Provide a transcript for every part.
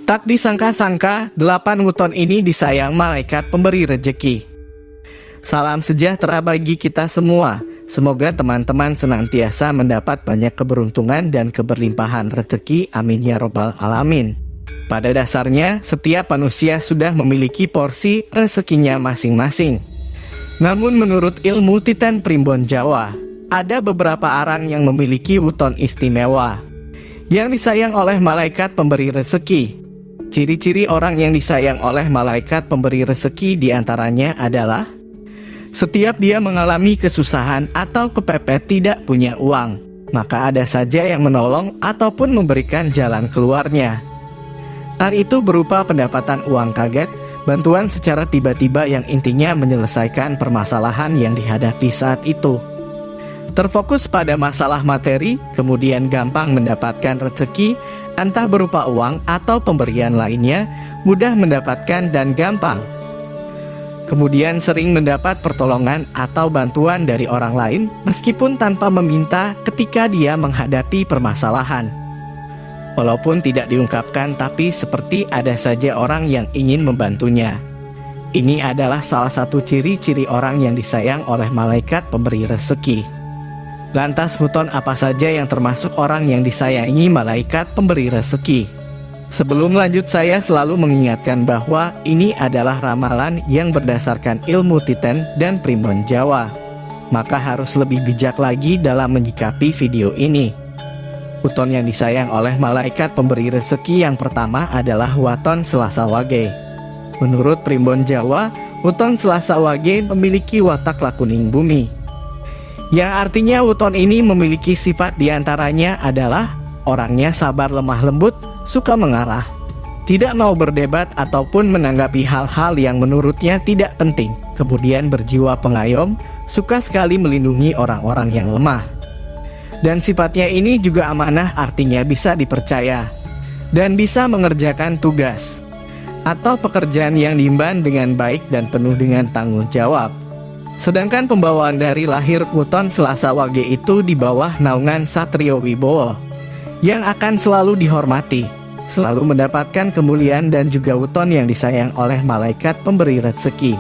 Tak disangka-sangka, 8 wuton ini disayang malaikat pemberi rejeki. Salam sejahtera bagi kita semua. Semoga teman-teman senantiasa mendapat banyak keberuntungan dan keberlimpahan rezeki. Amin ya robbal alamin. Pada dasarnya, setiap manusia sudah memiliki porsi rezekinya masing-masing. Namun menurut ilmu Titan Primbon Jawa, ada beberapa arang yang memiliki wuton istimewa yang disayang oleh malaikat pemberi rezeki. Ciri-ciri orang yang disayang oleh malaikat pemberi rezeki diantaranya adalah setiap dia mengalami kesusahan atau kepepet tidak punya uang, maka ada saja yang menolong ataupun memberikan jalan keluarnya. Hal itu berupa pendapatan uang kaget, bantuan secara tiba-tiba yang intinya menyelesaikan permasalahan yang dihadapi saat itu. Terfokus pada masalah materi, kemudian gampang mendapatkan rezeki, entah berupa uang atau pemberian lainnya, mudah mendapatkan dan gampang. Kemudian sering mendapat pertolongan atau bantuan dari orang lain meskipun tanpa meminta ketika dia menghadapi permasalahan. Walaupun tidak diungkapkan, tapi seperti ada saja orang yang ingin membantunya. Ini adalah salah satu ciri-ciri orang yang disayang oleh malaikat pemberi rezeki. Lantas wuton apa saja yang termasuk orang yang disayangi malaikat pemberi rezeki? Sebelum lanjut, saya selalu mengingatkan bahwa ini adalah ramalan yang berdasarkan ilmu Titan dan Primbon Jawa. Maka harus lebih bijak lagi dalam menyikapi video ini. Wuton yang disayang oleh malaikat pemberi rezeki yang pertama adalah Waton Selasa Wage. Menurut Primbon Jawa, wuton Selasa Wage memiliki watak lakuning bumi. Yang artinya wuton ini memiliki sifat diantaranya adalah orangnya sabar lemah lembut, suka mengalah, tidak mau berdebat ataupun menanggapi hal-hal yang menurutnya tidak penting, kemudian berjiwa pengayom, suka sekali melindungi orang-orang yang lemah. Dan sifatnya ini juga amanah, artinya bisa dipercaya dan bisa mengerjakan tugas atau pekerjaan yang diemban dengan baik dan penuh dengan tanggung jawab. Sedangkan pembawaan dari lahir wuton Selasa Wage itu di bawah naungan Satrio Wibowo yang akan selalu dihormati, selalu mendapatkan kemuliaan dan juga wuton yang disayang oleh malaikat pemberi rezeki.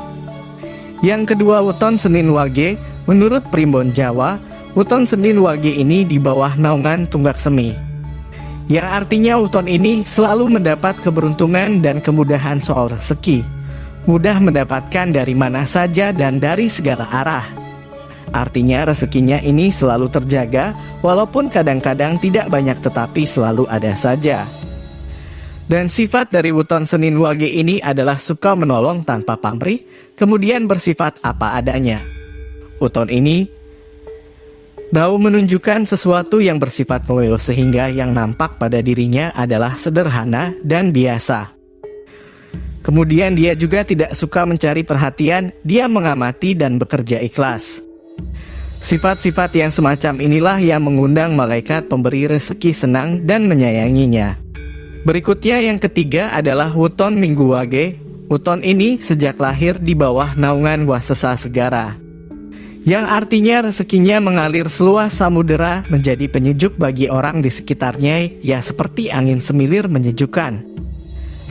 Yang kedua, wuton Senin Wage. Menurut Primbon Jawa, wuton Senin Wage ini di bawah naungan Tunggak Semi, yang artinya wuton ini selalu mendapat keberuntungan dan kemudahan soal rezeki, mudah mendapatkan dari mana saja dan dari segala arah. Artinya rezekinya ini selalu terjaga, walaupun kadang-kadang tidak banyak tetapi selalu ada saja. Dan sifat dari wuton Senin Wage ini adalah suka menolong tanpa pamrih, kemudian bersifat apa adanya. Wuton ini tahu menunjukkan sesuatu yang bersifat loyal sehingga yang nampak pada dirinya adalah sederhana dan biasa. Kemudian dia juga tidak suka mencari perhatian, dia mengamati dan bekerja ikhlas. Sifat-sifat yang semacam inilah yang mengundang malaikat pemberi rezeki senang dan menyayanginya. Berikutnya yang ketiga adalah wuton Minggu Wage. Wuton ini sejak lahir di bawah naungan Wasesa Segara, yang artinya rezekinya mengalir seluas samudera menjadi penyejuk bagi orang di sekitarnya, ya seperti angin semilir menyejukkan.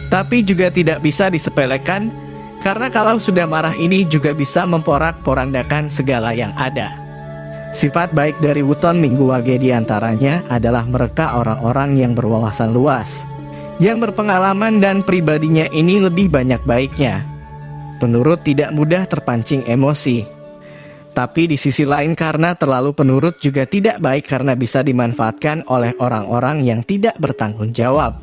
Tapi juga tidak bisa disepelekan, karena kalau sudah marah ini juga bisa memporak-porandakan segala yang ada. Sifat baik dari wuton Minggu Wage diantaranya adalah mereka orang-orang yang berwawasan luas, yang berpengalaman dan pribadinya ini lebih banyak baiknya. Penurut tidak mudah terpancing emosi. Tapi di sisi lain karena terlalu penurut juga tidak baik karena bisa dimanfaatkan oleh orang-orang yang tidak bertanggung jawab.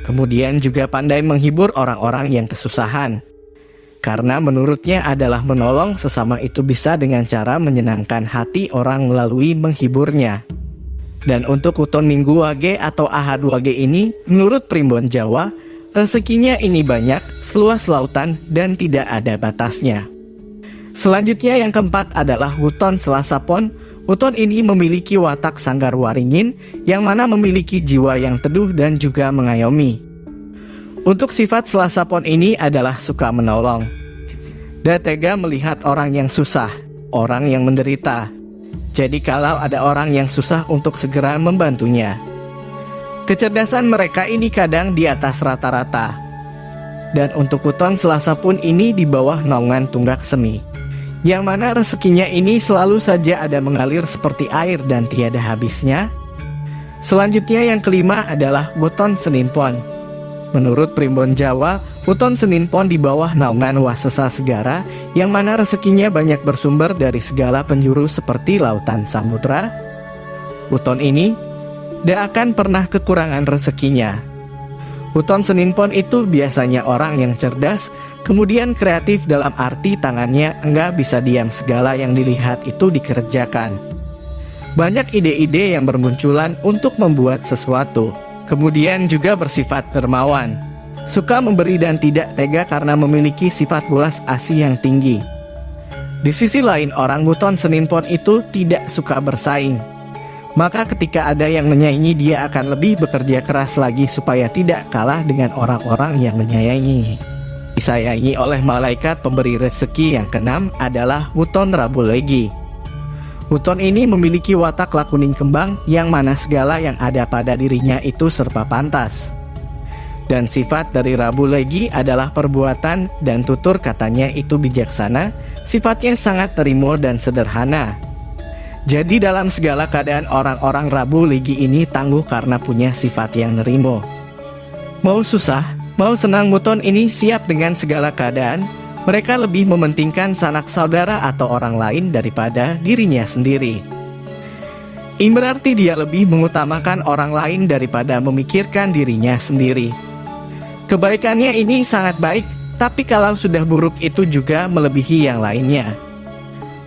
Kemudian juga pandai menghibur orang-orang yang kesusahan. Karena menurutnya adalah menolong sesama itu bisa dengan cara menyenangkan hati orang melalui menghiburnya. Dan untuk wuton Minggu Wage atau Ahad Wage ini, menurut Primbon Jawa, rezekinya ini banyak, seluas lautan dan tidak ada batasnya. Selanjutnya yang keempat adalah wuton Selasa Pon. Wuton ini memiliki watak sanggar waringin, yang mana memiliki jiwa yang teduh dan juga mengayomi. Untuk sifat Selasa Pon ini adalah suka menolong. Dan tega melihat orang yang susah, orang yang menderita. Jadi kalau ada orang yang susah untuk segera membantunya. Kecerdasan mereka ini kadang di atas rata-rata. Dan untuk Wuton Selasa pun ini di bawah naungan Tunggak Semi, yang mana rezekinya ini selalu saja ada mengalir seperti air dan tiada habisnya. Selanjutnya yang kelima adalah Wuton Senin Pon. Menurut Primbon Jawa, Wuton Senin Pon di bawah naungan Wasesa Segara, yang mana rezekinya banyak bersumber dari segala penjuru seperti lautan samudra. Wuton ini tidak akan pernah kekurangan rezekinya. Wuton Senin Pon itu biasanya orang yang cerdas, kemudian kreatif dalam arti tangannya enggak bisa diam, segala yang dilihat itu dikerjakan. Banyak ide-ide yang bermunculan untuk membuat sesuatu. Kemudian juga bersifat dermawan, suka memberi dan tidak tega karena memiliki sifat belas asih yang tinggi. Di sisi lain, orang Wuton Senin Pon itu tidak suka bersaing. Maka ketika ada yang menyaingi, dia akan lebih bekerja keras lagi supaya tidak kalah dengan orang-orang yang menyayangi. Disayangi oleh malaikat pemberi rezeki yang keenam adalah Wuton Rabu Legi. Wuton ini memiliki watak lakuning kembang, yang mana segala yang ada pada dirinya itu serba pantas. Dan sifat dari Rabu Legi adalah perbuatan dan tutur katanya itu bijaksana, sifatnya sangat terimo dan sederhana. Jadi dalam segala keadaan orang-orang Rabu Legi ini tangguh karena punya sifat yang nerimo. Mau susah, mau senang, Wuton ini siap dengan segala keadaan. Mereka lebih mementingkan sanak saudara atau orang lain daripada dirinya sendiri. Ini berarti dia lebih mengutamakan orang lain daripada memikirkan dirinya sendiri. Kebaikannya ini sangat baik, tapi kalau sudah buruk itu juga melebihi yang lainnya.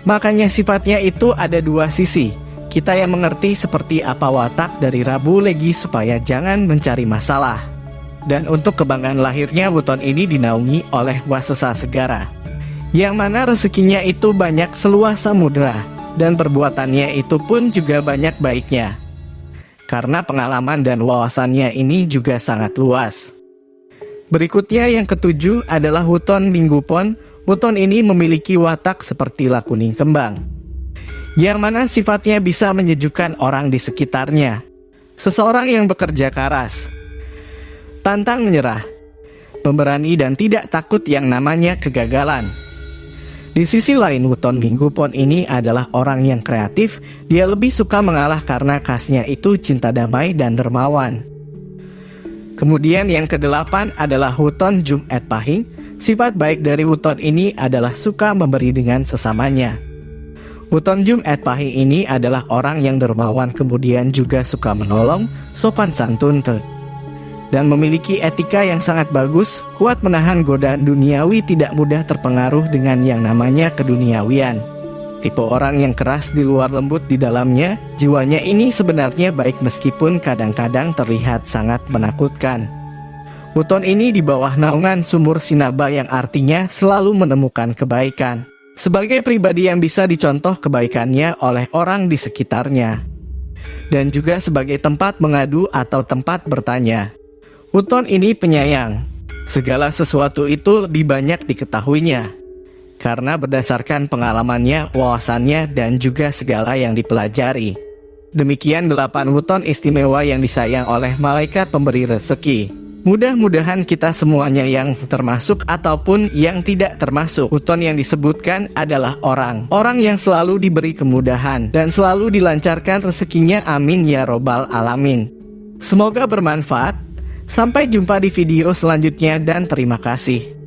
Makanya sifatnya itu ada dua sisi. Kita yang mengerti seperti apa watak dari Rabu Legi supaya jangan mencari masalah. Dan untuk kebanggaan lahirnya, Wuton ini dinaungi oleh Wasesa Segara, yang mana rezekinya itu banyak seluas samudra, dan perbuatannya itu pun juga banyak baiknya. Karena pengalaman dan wawasannya ini juga sangat luas. Berikutnya yang ketujuh adalah Wuton Minggu Pon. Wuton ini memiliki watak seperti lakuning kembang, yang mana sifatnya bisa menyejukkan orang di sekitarnya. Seseorang yang bekerja keras, pantang menyerah, pemberani dan tidak takut yang namanya kegagalan. Di sisi lain, Wuton Minggu Pon ini adalah orang yang kreatif. Dia lebih suka mengalah karena khasnya itu cinta damai dan dermawan. Kemudian yang kedelapan adalah Wuton Jumet Pahing. Sifat baik dari Wuton ini adalah suka memberi dengan sesamanya. Wuton Jumet Pahing ini adalah orang yang dermawan, kemudian juga suka menolong, sopan santun, dan memiliki etika yang sangat bagus, kuat menahan godaan duniawi, tidak mudah terpengaruh dengan yang namanya keduniawian. Tipe orang yang keras di luar, lembut di dalamnya. Jiwanya ini sebenarnya baik meskipun kadang-kadang terlihat sangat menakutkan. Wuton ini di bawah naungan Sumur Sinaba, yang artinya selalu menemukan kebaikan. Sebagai pribadi yang bisa dicontoh kebaikannya oleh orang di sekitarnya. Dan juga sebagai tempat mengadu atau tempat bertanya. Wuton ini penyayang. Segala sesuatu itu lebih banyak diketahuinya. Karena berdasarkan pengalamannya, wawasannya, dan juga segala yang dipelajari. Demikian 8 Wuton istimewa yang disayang oleh malaikat pemberi rezeki. Mudah-mudahan kita semuanya yang termasuk ataupun yang tidak termasuk Wuton yang disebutkan adalah orang yang selalu diberi kemudahan dan selalu dilancarkan rezekinya. Amin ya robbal alamin. Semoga bermanfaat. Sampai jumpa di video selanjutnya dan terima kasih.